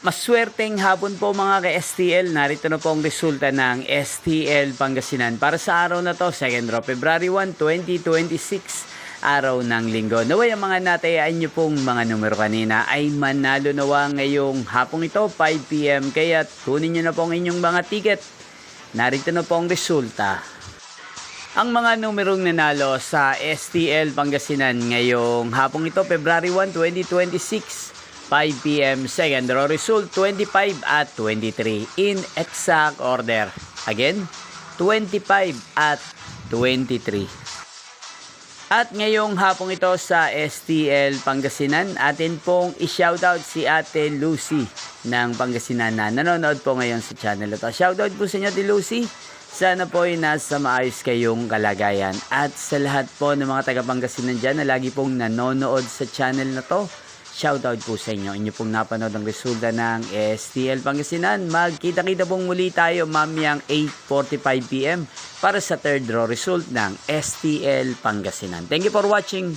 Maswerteng hapon po mga ka-STL. Narito na po ang resulta ng STL Pangasinan para sa araw na to, 2nd of February 1, 2026, araw ng linggo. Naway ang mga natayaan nyo pong mga numero kanina ay manalo nawa ngayong hapong ito, 5 PM. Kaya kunin nyo na po ang inyong mga ticket. Narito na po ang resulta. Ang mga numerong nanalo sa STL Pangasinan ngayong hapong ito, February 1, 2026, 5 PM, second draw result 25 at 23 in exact order. Again, 25 at 23. At ngayong hapong ito sa STL Pangasinan, atin pong i-shoutout si Ate Lucy ng Pangasinan na nanonood po ngayon sa channel ito. Shoutout po sa inyo, Ate Lucy. Sana po ay nasa maayos kayong kalagayan. At sa lahat po ng mga taga Pangasinan dyan na lagi pong nanonood sa channel na to, shoutout po sa inyo. Inyo pong napanood ang resulta ng STL Pangasinan. Magkita-kita pong muli tayo mamayang 8:45 PM para sa third draw result ng STL Pangasinan. Thank you for watching.